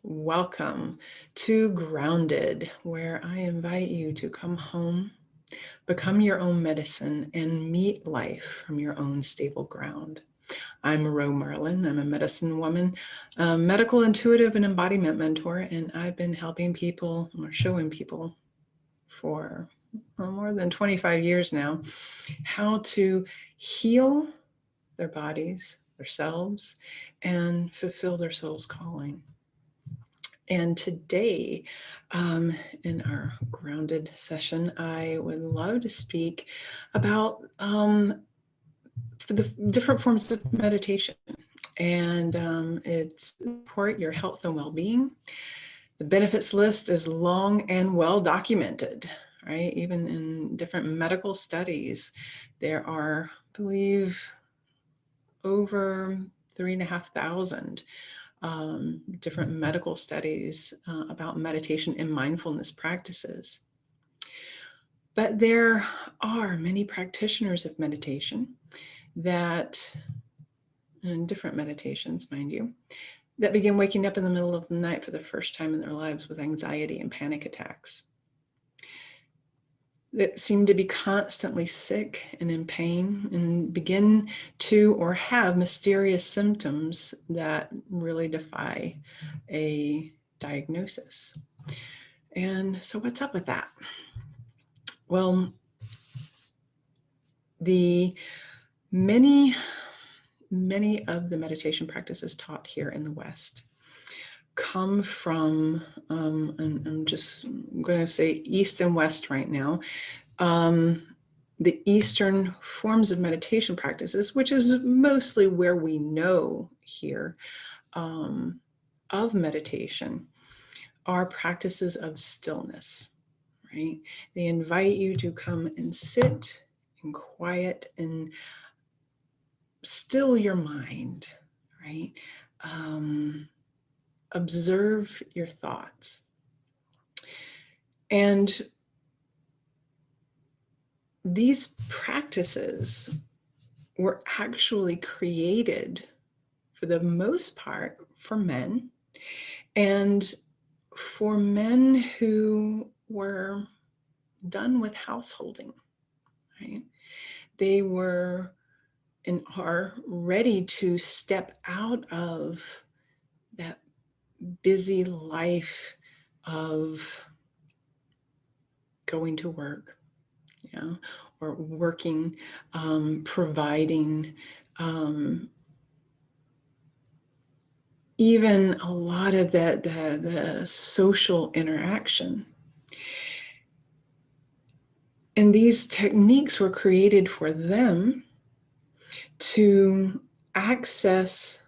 Welcome to Grounded, where I invite you to come home, become your own medicine, and meet life from your own stable ground. I'm Ro Marlen. I'm a medicine woman, a medical intuitive and embodiment mentor, and I've been helping people or showing people for more than 25 years now how to heal their bodies, themselves, and fulfill their soul's calling. And today, in our grounded session, I would love to speak about the different forms of meditation. And it's support your health and well-being. The benefits list is long and well documented, right? Even in different medical studies, there are, I believe, over 3,500 different medical studies about meditation and mindfulness practices. But there are many practitioners of meditation that, and different meditations, mind you, that begin waking up in the middle of the night for the first time in their lives with anxiety and panic attacks, that seem to be constantly sick and in pain and begin to or have mysterious symptoms that really defy a diagnosis. And so what's up with that? Well, the many of the meditation practices taught here in the West come from, and I'm just going to say East and West right now, the Eastern forms of meditation practices, which is mostly where we know here of meditation, are practices of stillness, right? They invite you to come and sit in quiet and still your mind, right? Observe your thoughts. And these practices were actually created, for the most part, for men, and for men who were done with householding, right? They were and are ready to step out of that busy life of going to work, yeah, or working, providing, even a lot of the social interaction. And these techniques were created for them to access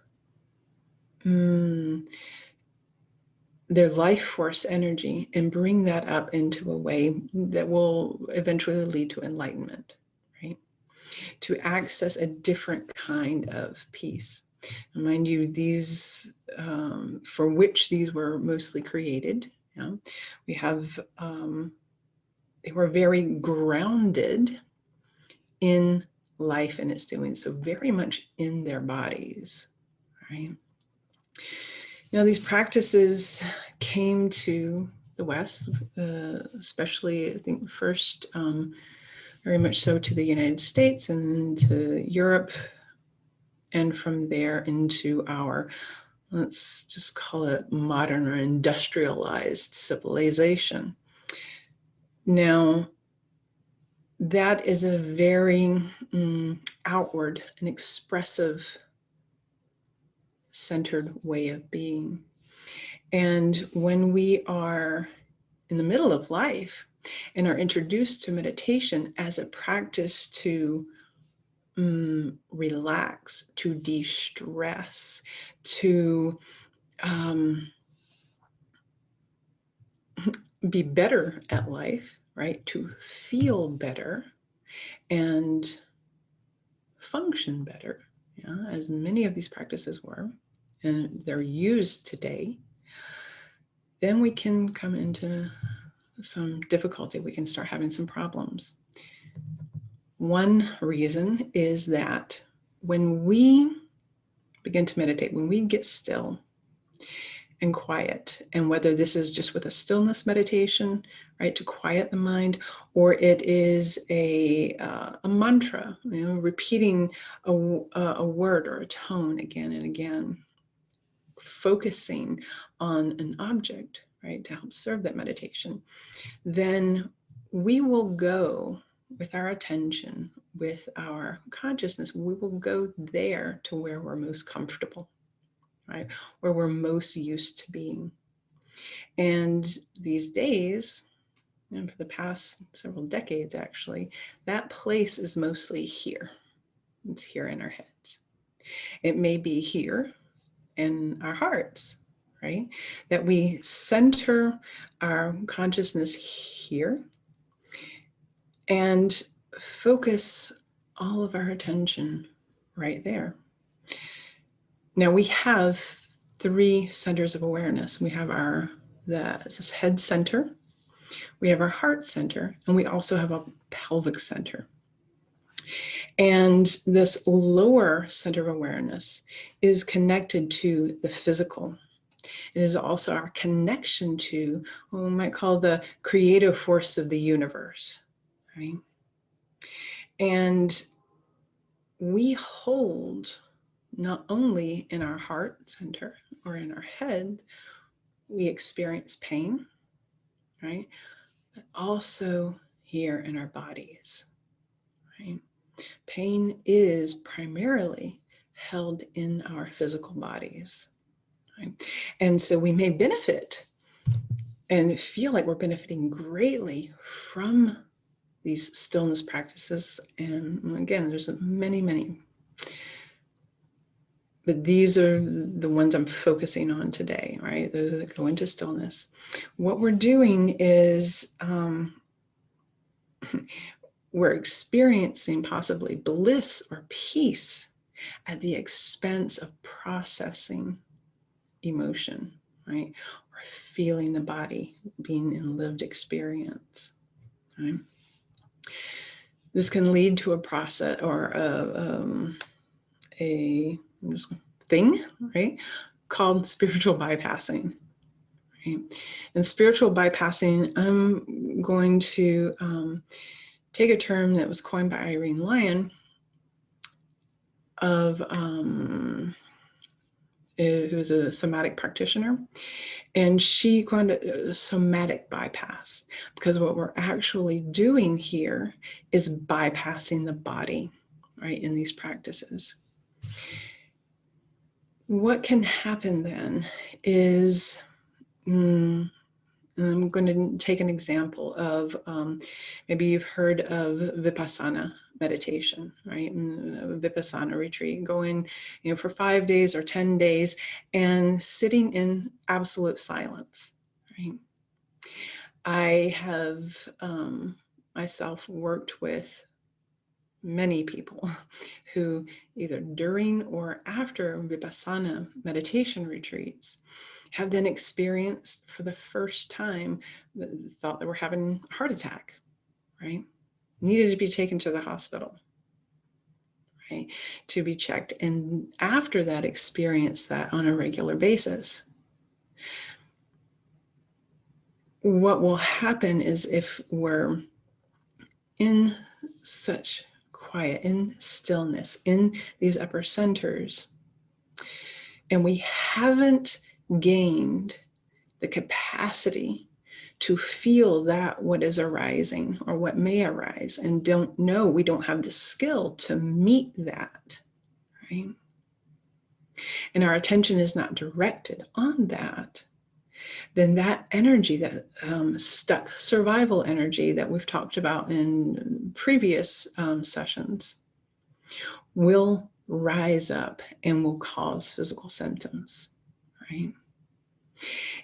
their life force energy and bring that up into a way that will eventually lead to enlightenment, right? To access a different kind of peace. And mind you, these, for which these were mostly created, yeah, we have, they were very grounded in life and its doing, so very much in their bodies, right? Now, these practices came to the West, especially, I think, first, very much so to the United States and then to Europe, and from there into our, let's just call it modern or industrialized civilization. Now, that is a very outward and expressive centered way of being. And when we are in the middle of life and are introduced to meditation as a practice to relax, to de-stress, to be better at life, right? To feel better and function better, yeah, as many of these practices were, and they're used today, then we can come into some difficulty. We can start having some problems. One reason is that when we begin to meditate, when we get still and quiet. And whether this is just with a stillness meditation, right, to quiet the mind, or it is a mantra, repeating a word or a tone again and again, focusing on an object, right, to help serve that meditation, then we will go with our attention, with our consciousness, we will go there to where we're most comfortable, right, where we're most used to being. And these days, and for the past several decades actually, that place is mostly here. It's here in our heads. It may be here in our hearts, right? That we center our consciousness here and focus all of our attention right there. Now we have 3 centers of awareness. We have this head center, we have our heart center, and we also have a pelvic center. And this lower center of awareness is connected to the physical. It is also our connection to what we might call the creative force of the universe, right? And we hold not only in our heart center or in our head, we experience pain, right? But also here in our bodies, right? Pain is primarily held in our physical bodies, right? And so we may benefit and feel like we're benefiting greatly from these stillness practices. And again, there's many, many. But these are the ones I'm focusing on today, right? Those that go into stillness. What we're doing is we're experiencing possibly bliss or peace at the expense of processing emotion, right? Or feeling the body, being in lived experience, right? This can lead to a process or a thing, right, called spiritual bypassing. Right? And spiritual bypassing, I'm going to take a term that was coined by Irene Lyon of who's a somatic practitioner, and she coined it a somatic bypass, because what we're actually doing here is bypassing the body, right, in these practices. What can happen then is, I'm going to take an example of, maybe you've heard of Vipassana meditation, right? A Vipassana retreat, going, for 5 days or 10 days and sitting in absolute silence, right? I have myself worked with many people who either during or after Vipassana meditation retreats have then experienced for the first time, thought they were having a heart attack, right? Needed to be taken to the hospital, right? To be checked. And after that, experience that on a regular basis. What will happen is, if we're in such quiet, in stillness, in these upper centers, and we haven't gained the capacity to feel that what is arising or what may arise, and don't know, we don't have the skill to meet that, right? And our attention is not directed on that, then that energy, that stuck survival energy that we've talked about in previous sessions, will rise up and will cause physical symptoms, right?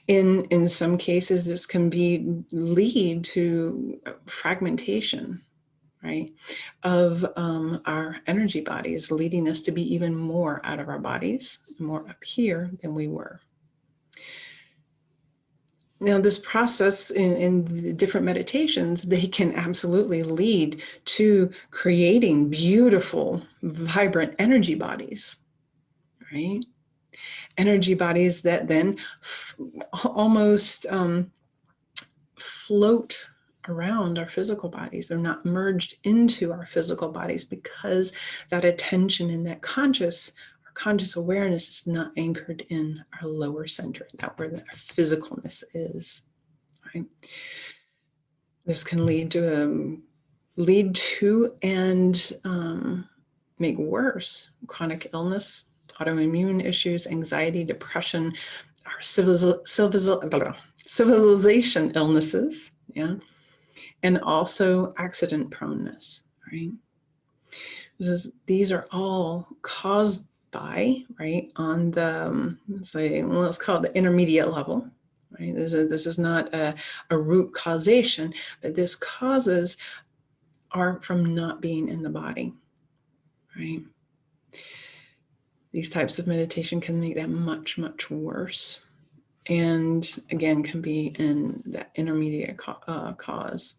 In some cases, this can lead to fragmentation, right, of our energy bodies, leading us to be even more out of our bodies, more up here than we were. Now, this process in the different meditations, they can absolutely lead to creating beautiful, vibrant energy bodies, right? Energy bodies that then almost float around our physical bodies. They're not merged into our physical bodies because that attention and that conscious awareness is not anchored in our lower center, that where our physicalness is. Right? This can lead to and make worse chronic illness, autoimmune issues, anxiety, depression, our civilization illnesses, yeah, and also accident proneness, right? These are all caused by, right, on the, let's call it the intermediate level, right? This is not a root causation, but this causes are from not being in the body, right? These types of meditation can make that much, much worse. And again, can be in that intermediate cause.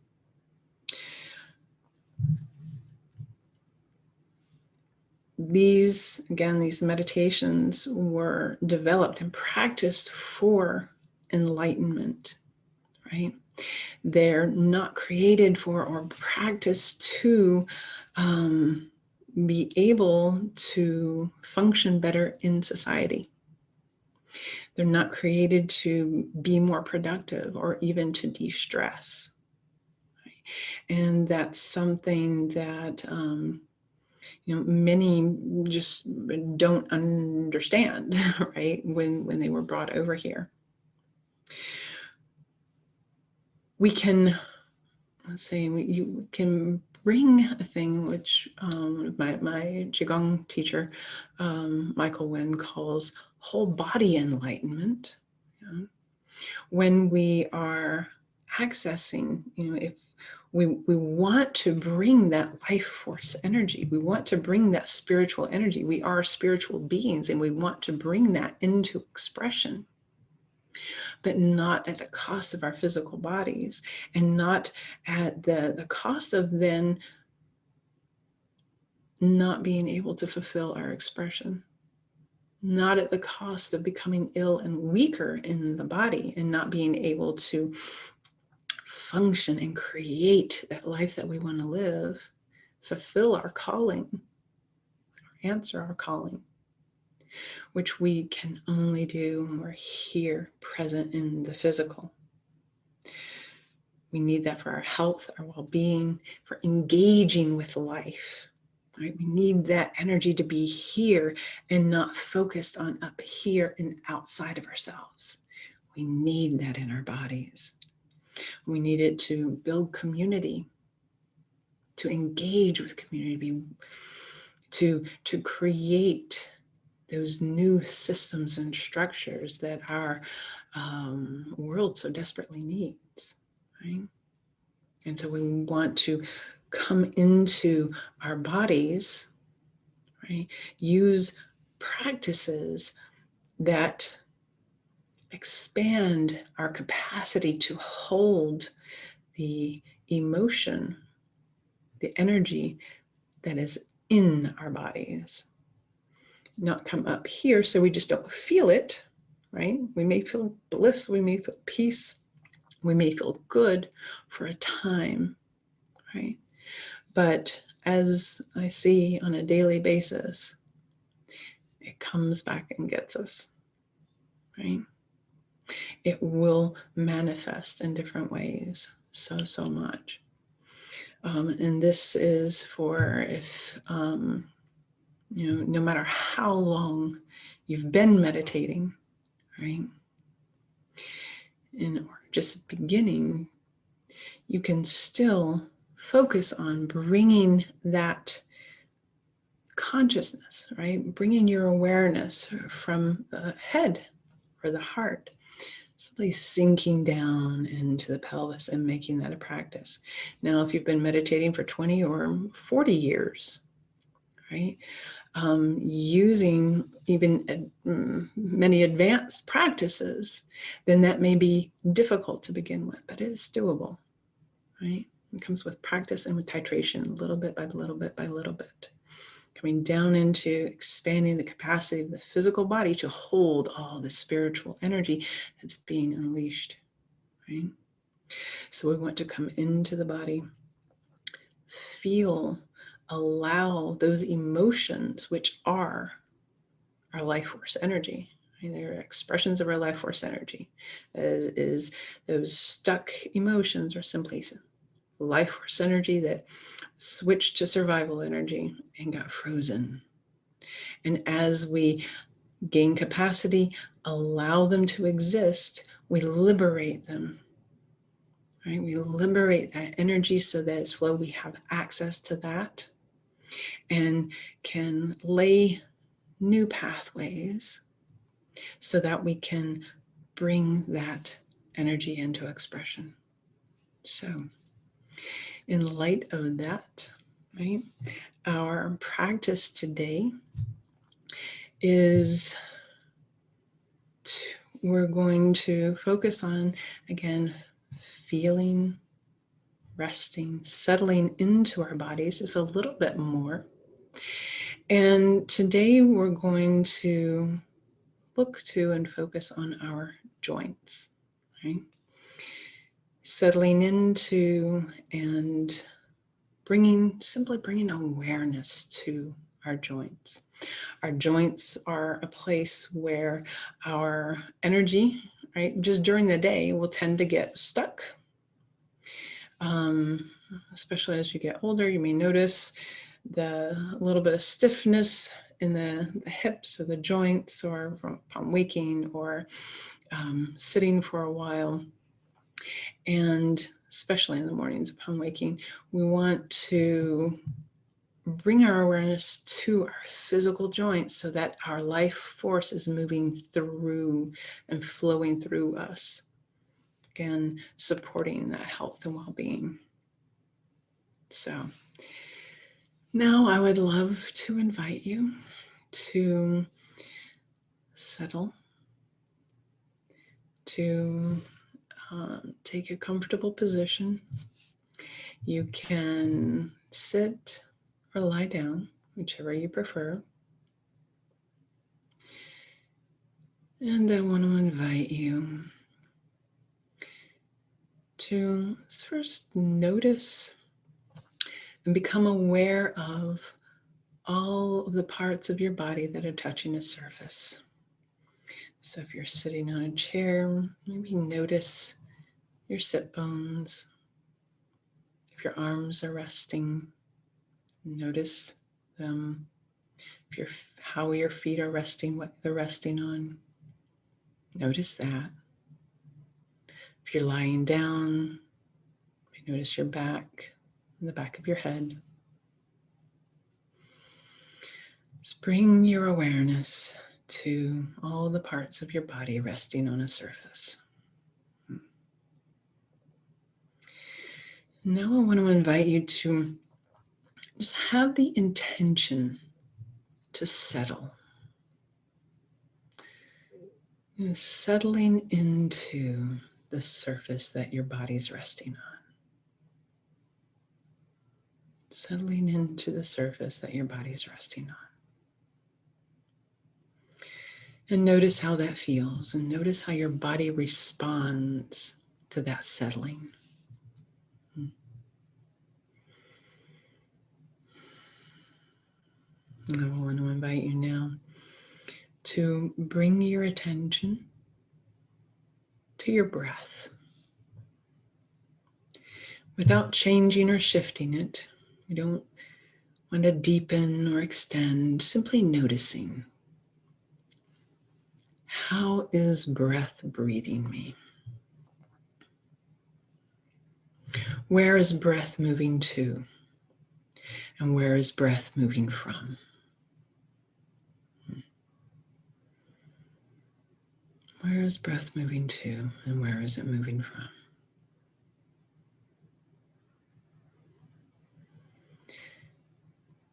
These meditations were developed and practiced for enlightenment, right? They're not created for or practiced to be able to function better in society. They're not created to be more productive or even to de-stress. Right? And that's something that many just don't understand, right? When they were brought over here. We can, you can bring a thing which my Qigong teacher, Michael Wen, calls whole body enlightenment. Yeah. When we are accessing, if we want to bring that life force energy, we want to bring that spiritual energy. We are spiritual beings and we want to bring that into expression, but not at the cost of our physical bodies and not at the cost of then not being able to fulfill our expression, not at the cost of becoming ill and weaker in the body and not being able to function and create that life that we want to live, fulfill our calling, answer our calling, which we can only do when we're here, present in the physical. We need that for our health, our well-being, for engaging with life. Right? We need that energy to be here and not focused on up here and outside of ourselves. We need that in our bodies. We need it to build community, to engage with community, to create those new systems and structures that our world so desperately needs, right? And so we want to come into our bodies, right? Use practices that expand our capacity to hold the emotion, the energy that is in our bodies. Not come up here so we just don't feel it, right? We may feel bliss, we may feel peace, we may feel good for a time, right? But as I see on a daily basis, it comes back and gets us, right? It will manifest in different ways so much. And this is for if, no matter how long you've been meditating, right? Or just beginning, you can still focus on bringing that consciousness, right? Bringing your awareness from the head or the heart, simply sinking down into the pelvis and making that a practice. Now, if you've been meditating for 20 or 40 years, right? Using even many advanced practices, then that may be difficult to begin with, but it is doable, right? It comes with practice and with titration, little bit by little bit by little bit. coming down into expanding the capacity of the physical body to hold all the spiritual energy that's being unleashed, right? So we want to come into the body, feel, allow those emotions, which are our life force energy. They're expressions of our life force energy. Is those stuck emotions are simply life force energy that switched to survival energy and got frozen. And as we gain capacity, allow them to exist, we liberate them. Right? We liberate that energy so that as flow, we have access to that and can lay new pathways so that we can bring that energy into expression. So, in light of that, right, our practice today is we're going to focus on, again, feeling, resting, settling into our bodies just a little bit more. And today we're going to look to and focus on our joints, right? Settling into and simply bringing awareness to our joints. Our joints are a place where our energy, right, just during the day will tend to get stuck. Especially as you get older, you may notice a little bit of stiffness in the hips or the joints, or upon waking or sitting for a while. And especially in the mornings upon waking, we want to bring our awareness to our physical joints so that our life force is moving through and flowing through us. Again, supporting that health and well-being. So now I would love to invite you to settle, to take a comfortable position. You can sit or lie down, whichever you prefer. And I want to invite you to first notice and become aware of all of the parts of your body that are touching a surface. So if you're sitting on a chair, maybe notice your sit bones. If your arms are resting, notice them. How your feet are resting, what they're resting on, notice that. If you're lying down, notice your back and the back of your head. Just bring your awareness to all the parts of your body resting on a surface. Now I want to invite you to just have the intention to settle. Settling into the surface that your body's resting on. Settling into the surface that your body's resting on. And notice how that feels, and notice how your body responds to that settling. And I want to invite you now to bring your attention to your breath. Without changing or shifting it, we don't want to deepen or extend, simply noticing. How is breath breathing me? Where is breath moving to? And where is breath moving from? Where is breath moving to, and where is it moving from?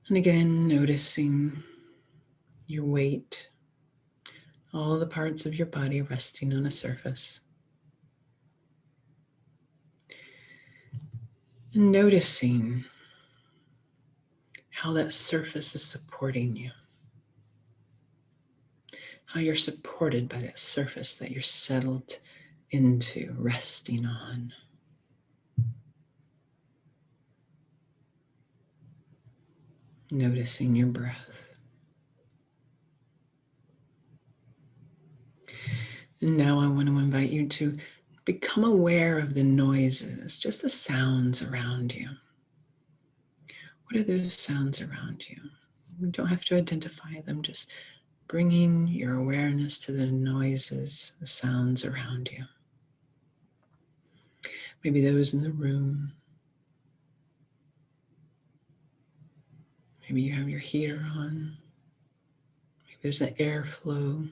And again, noticing your weight, all the parts of your body resting on a surface. And noticing how that surface is supporting you, how you're supported by that surface that you're settled into, resting on. Noticing your breath. And now I want to invite you to become aware of the noises, just the sounds around you. What are those sounds around you? You don't have to identify them, just bringing your awareness to the noises, the sounds around you. Maybe those in the room. Maybe you have your heater on. Maybe there's an airflow.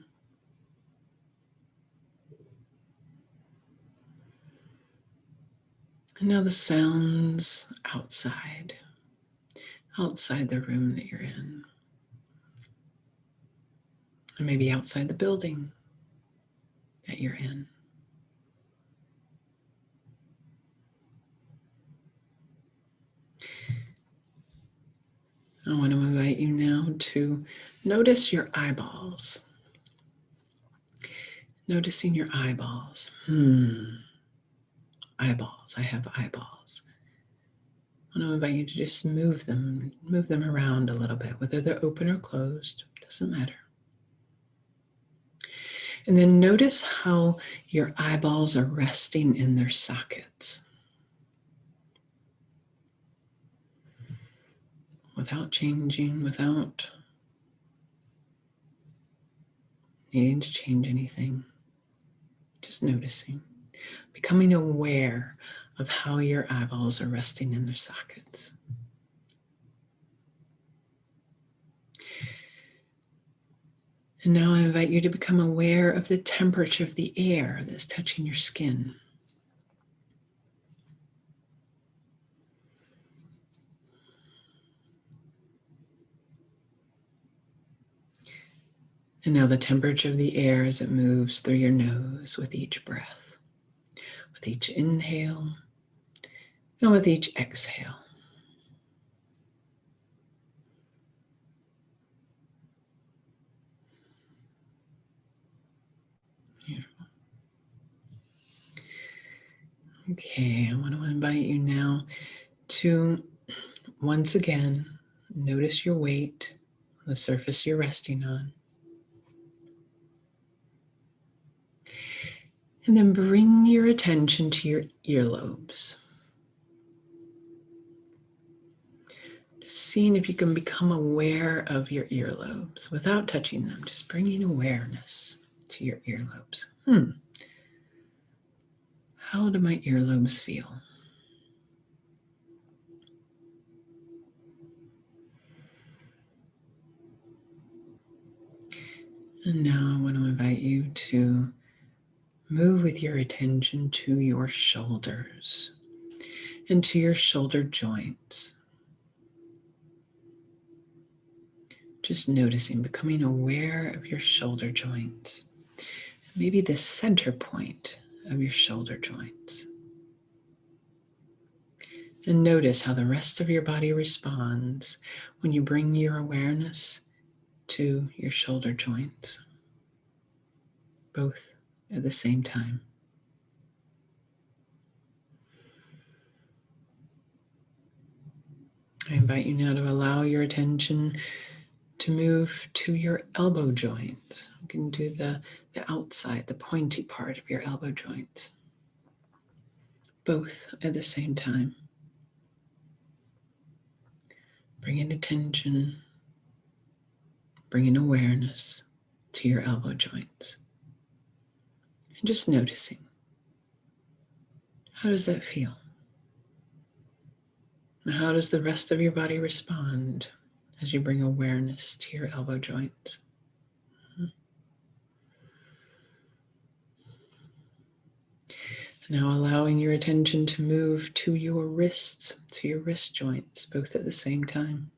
And now the sounds outside the room that you're in. Or maybe outside the building that you're in. I want to invite you now to notice your eyeballs. Noticing your eyeballs. Eyeballs. I have eyeballs. I want to invite you to just move them around a little bit, whether they're open or closed, doesn't matter. And then notice how your eyeballs are resting in their sockets. Without changing, without needing to change anything. Just noticing. Becoming aware of how your eyeballs are resting in their sockets. And now I invite you to become aware of the temperature of the air that's touching your skin. And now the temperature of the air as it moves through your nose with each breath, with each inhale, and with each exhale. Beautiful. Okay, I want to invite you now to once again notice your weight on the surface you're resting on. And then bring your attention to your earlobes. Just seeing if you can become aware of your earlobes without touching them, just bringing awareness to your earlobes. How do my earlobes feel? And now I want to invite you to move with your attention to your shoulders and to your shoulder joints. Just noticing, becoming aware of your shoulder joints. Maybe the center point of your shoulder joints. And notice how the rest of your body responds when you bring your awareness to your shoulder joints, both at the same time. I invite you now to allow your attention to move to your elbow joints. You can do the outside, the pointy part of your elbow joints, both at the same time. Bringing attention, bringing awareness to your elbow joints. And just noticing, how does that feel? How does the rest of your body respond as you bring awareness to your elbow joints? Now allowing your attention to move to your wrists, to your wrist joints, both at the same time.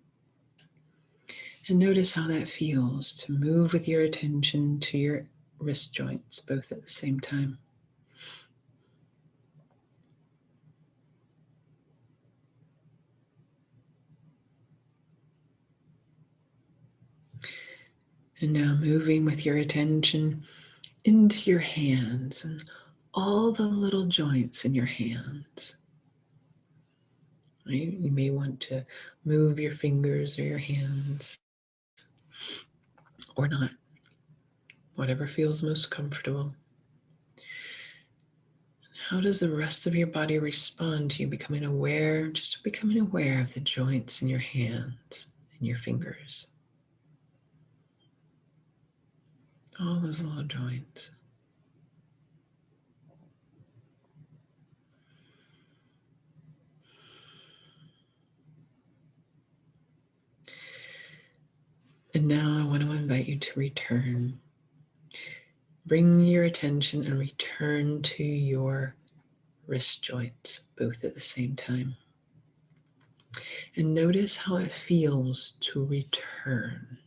And notice how that feels to move with your attention to your wrist joints, both at the same time. And now moving with your attention into your hands and all the little joints in your hands. Right? You may want to move your fingers or your hands or not, whatever feels most comfortable. How does the rest of your body respond to you becoming aware, just becoming aware of the joints in your hands and your fingers? All those little joints. And now I want to invite you to return. Bring your attention and return to your wrist joints, both at the same time. And notice how it feels to return.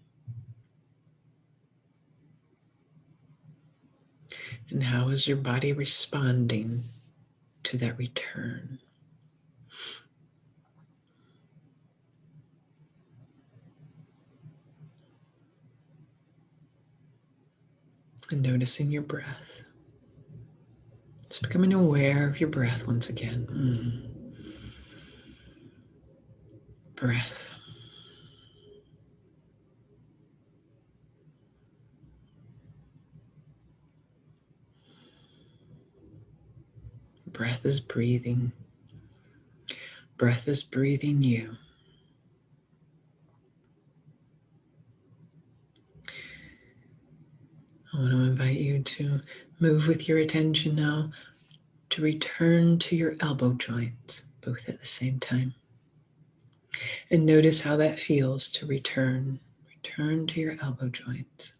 And how is your body responding to that return? And noticing your breath. Just becoming aware of your breath once again. Breath. Breath is breathing. Breath is breathing you. I want to invite you to move with your attention now to return to your elbow joints, both at the same time. And notice how that feels to return. Return to your elbow joints.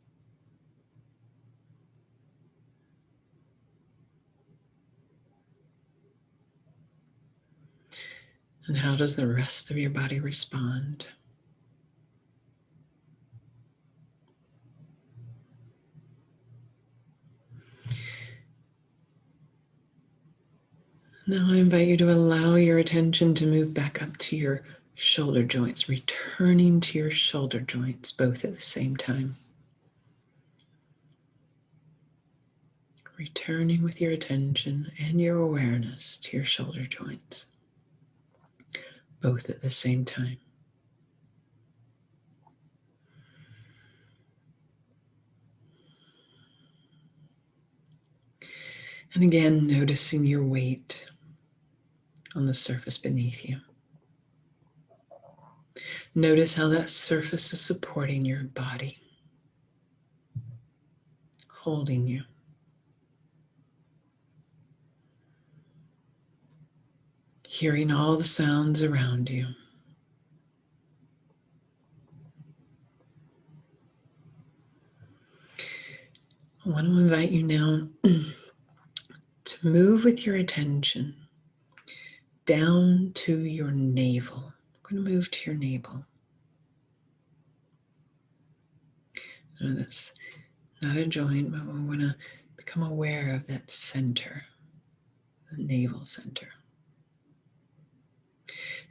And how does the rest of your body respond? Now I invite you to allow your attention to move back up to your shoulder joints, returning to your shoulder joints, both at the same time. Returning with your attention and your awareness to your shoulder joints, both at the same time. And again, noticing your weight on the surface beneath you. Notice how that surface is supporting your body, holding you. Hearing all the sounds around you. I want to invite you now to move with your attention down to your navel. I'm going to move to your navel. Now that's not a joint, but we want to become aware of that center, the navel center.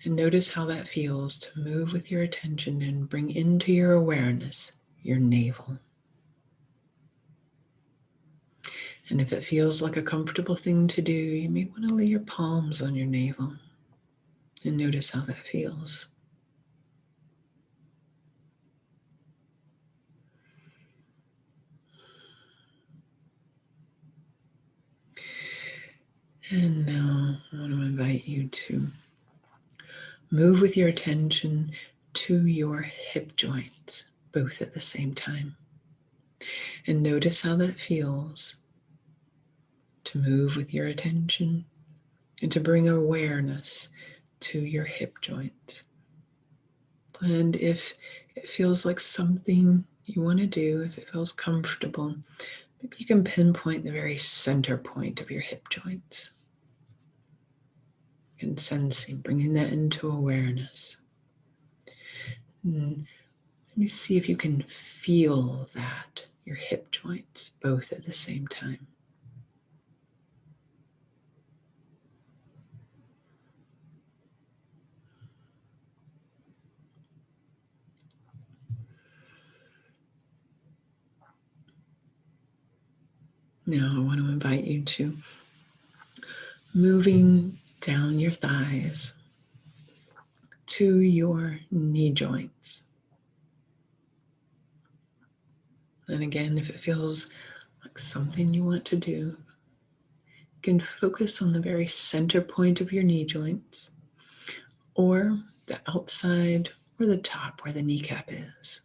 And notice how that feels to move with your attention and bring into your awareness your navel. And if it feels like a comfortable thing to do, you may want to lay your palms on your navel and notice how that feels. And now I want to invite you to move with your attention to your hip joints, both at the same time. And notice how that feels to move with your attention and to bring awareness to your hip joints. And if it feels like something you want to do, if it feels comfortable, maybe you can pinpoint the very center point of your hip joints. And sensing, bringing that into awareness. And let me see if you can feel that, your hip joints, both at the same time. Now I want to invite you to moving down your thighs to your knee joints. And again, if it feels like something you want to do, you can focus on the very center point of your knee joints, or the outside or the top where the kneecap is.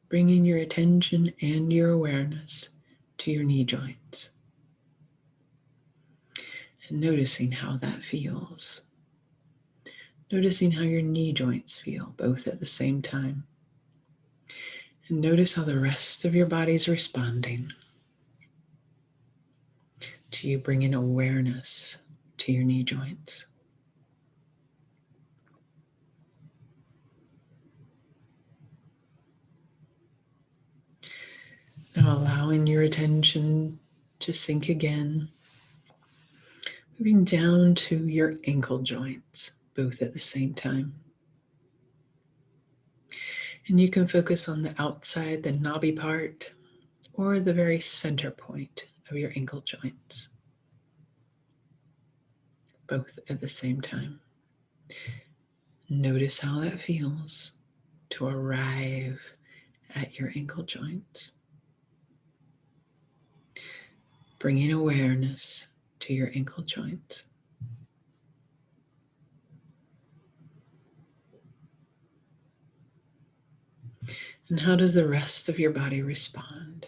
Bringing your attention and your awareness to your knee joints. And noticing how that feels. Noticing how your knee joints feel, both at the same time. And notice how the rest of your body is responding to you bringing awareness to your knee joints. Now allowing your attention to sink again, moving down to your ankle joints, both at the same time. And you can focus on the outside, the knobby part, or the very center point of your ankle joints, both at the same time. Notice how that feels to arrive at your ankle joints. Bringing awareness to your ankle joints. And how does the rest of your body respond?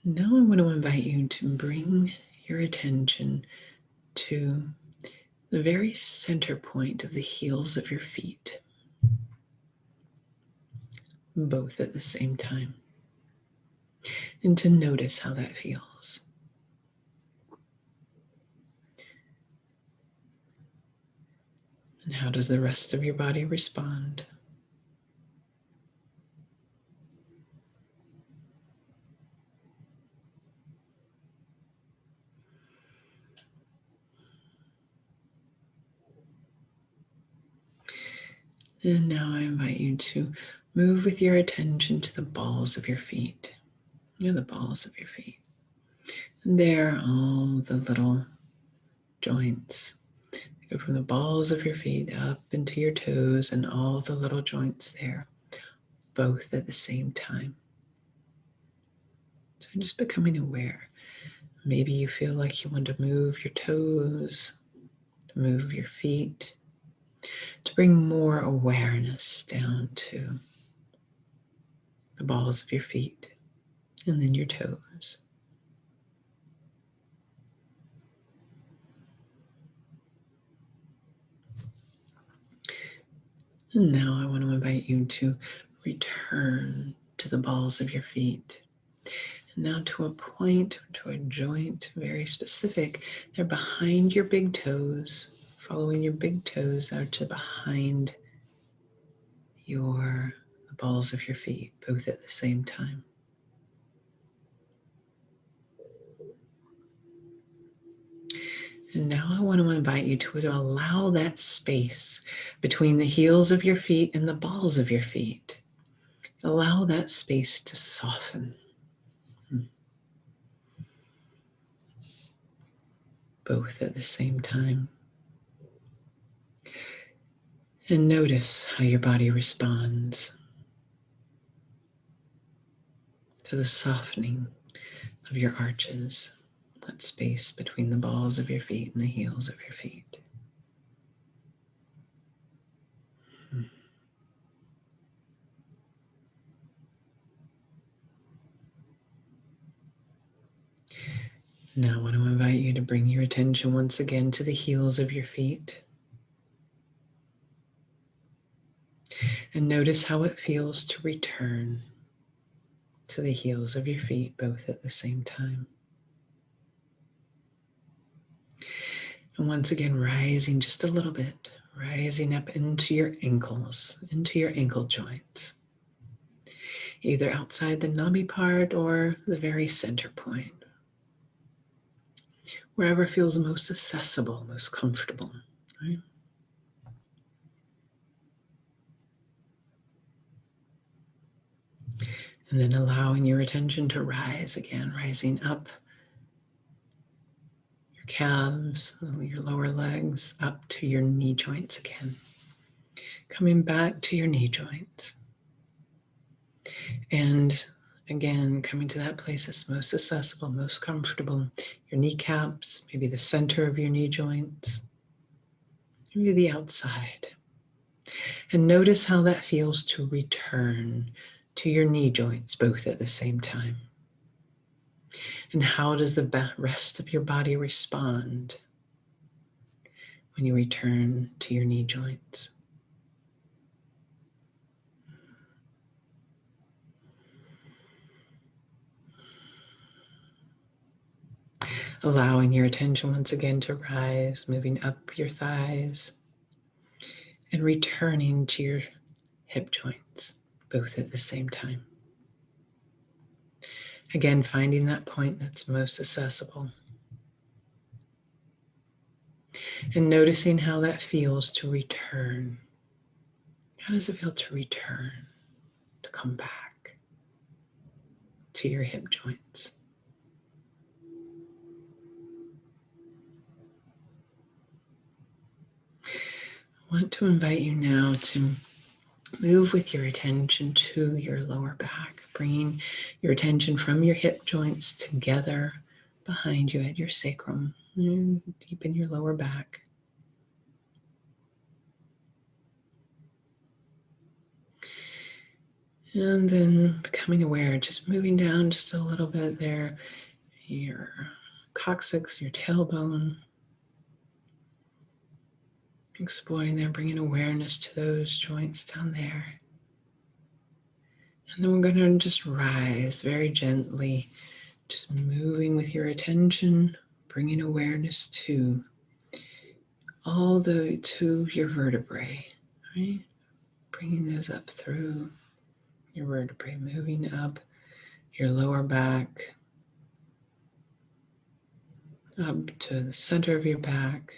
Now I want to invite you to bring your attention to the very center point of the heels of your feet, both at the same time, and to notice how that feels. And how does the rest of your body respond? And now I invite you to move with your attention to the balls of your feet. The balls of your feet. And there are all the little joints. Go from the balls of your feet up into your toes and all the little joints there, both at the same time. So just becoming aware. Maybe you feel like you want to move your toes, to move your feet, to bring more awareness down to the balls of your feet and then your toes. And now I want to invite you to return to the balls of your feet. And now to a point, to a joint, very specific. They're behind your big toes, following your big toes out to behind the balls of your feet, both at the same time. And now I want to invite you to allow that space between the heels of your feet and the balls of your feet. Allow that space to soften. Both at the same time. And notice how your body responds to the softening of your arches, that space between the balls of your feet and the heels of your feet. Now I want to invite you to bring your attention once again to the heels of your feet. And notice how it feels to return to the heels of your feet, both at the same time. And once again, rising just a little bit, rising up into your ankles, into your ankle joints, either outside the knobby part or the very center point, wherever feels most accessible, most comfortable. Right? And then allowing your attention to rise again, rising up your calves, your lower legs, up to your knee joints again. Coming back to your knee joints. And again, coming to that place that's most accessible, most comfortable. Your kneecaps, maybe the center of your knee joints, maybe the outside. And notice how that feels to return to your knee joints, both at the same time. And how does the rest of your body respond when you return to your knee joints? Allowing your attention once again to rise, moving up your thighs, and returning to your hip joints, both at the same time. Again, finding that point that's most accessible. And noticing how that feels to return. How does it feel to return, to come back to your hip joints? I want to invite you now to move with your attention to your lower back, bringing your attention from your hip joints together behind you at your sacrum, deep in your lower back. And then becoming aware, just moving down just a little bit there, your coccyx, your tailbone, exploring there, bringing awareness to those joints down there. And then we're going to just rise very gently, just moving with your attention, bringing awareness to all the way to your vertebrae, right? Bringing those up through your vertebrae, moving up your lower back, up to the center of your back,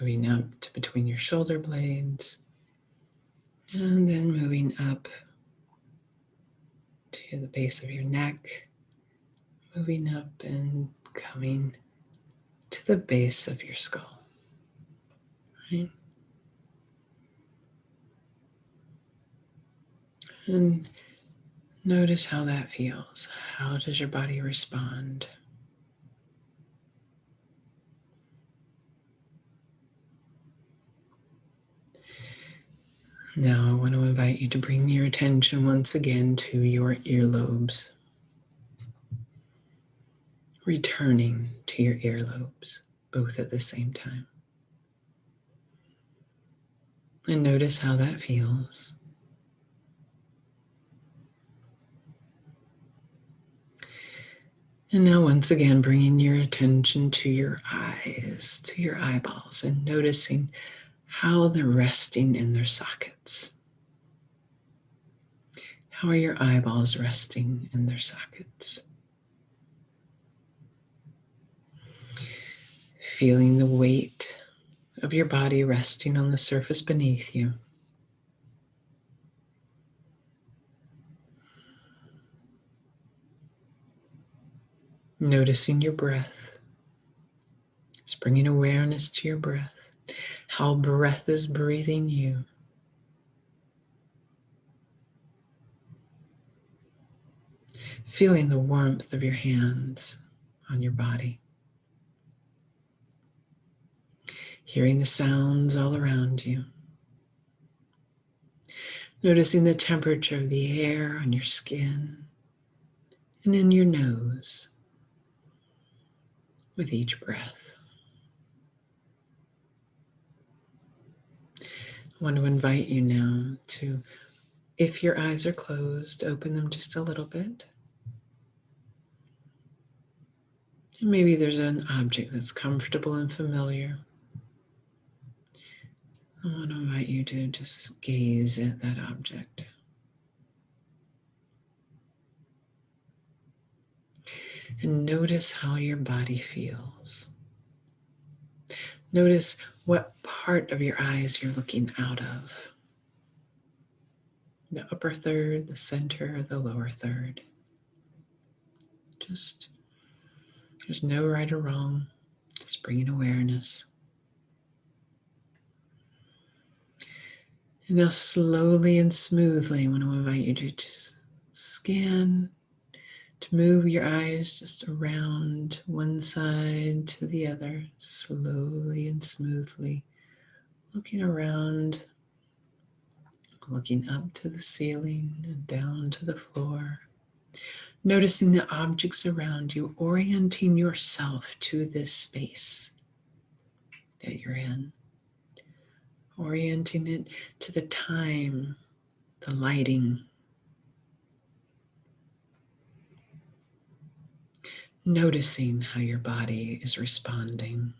moving up to between your shoulder blades, and then moving up to the base of your neck, moving up and coming to the base of your skull. Right? And notice how that feels. How does your body respond? Now I want to invite you to bring your attention once again to your earlobes. Returning to your earlobes, both at the same time. And notice how that feels. And now once again, bringing your attention to your eyes, to your eyeballs, and noticing how they're resting in their sockets. How are your eyeballs resting in their sockets? Feeling the weight of your body resting on the surface beneath you. Noticing your breath. Just bringing awareness to your breath. How breath is breathing you. Feeling the warmth of your hands on your body. Hearing the sounds all around you. Noticing the temperature of the air on your skin and in your nose with each breath. I want to invite you now to, if your eyes are closed, open them just a little bit. And maybe there's an object that's comfortable and familiar. I want to invite you to just gaze at that object. And notice how your body feels. Notice what part of your eyes you're looking out of. the upper third, the center, the lower third. Just, there's no right or wrong, just bringing awareness. And now slowly and smoothly, I want to invite you to just scan, to move your eyes just around one side to the other, slowly and smoothly, looking around, looking up to the ceiling and down to the floor, noticing the objects around you, orienting yourself to this space that you're in, orienting it to the time, the lighting, noticing how your body is responding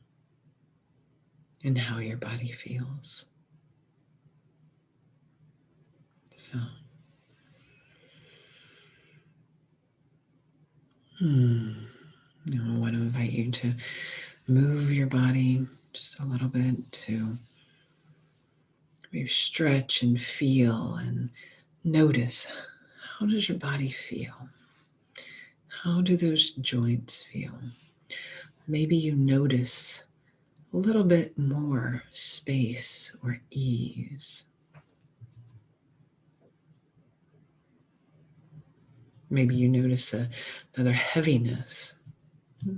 and how your body feels. So, now I want to invite you to move your body just a little bit, to maybe stretch and feel and notice, how does your body feel? How do those joints feel? Maybe you notice a little bit more space or ease. Maybe you notice another heaviness.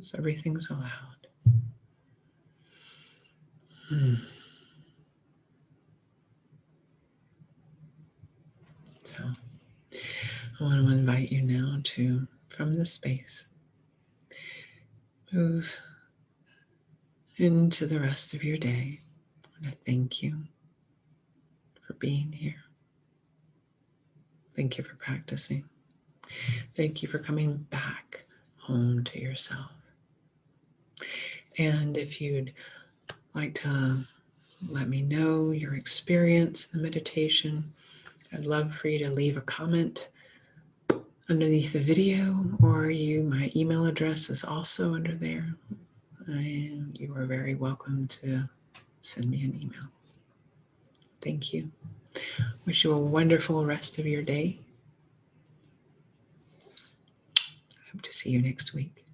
So everything's allowed. So I want to invite you now to, from this space, move into the rest of your day. I want to thank you for being here. Thank you for practicing. Thank you for coming back home to yourself. And if you'd like to let me know your experience in the meditation, I'd love for you to leave a comment underneath the video, or my email address is also under there. You are very welcome to send me an email. Thank you. Wish you a wonderful rest of your day. I hope to see you next week.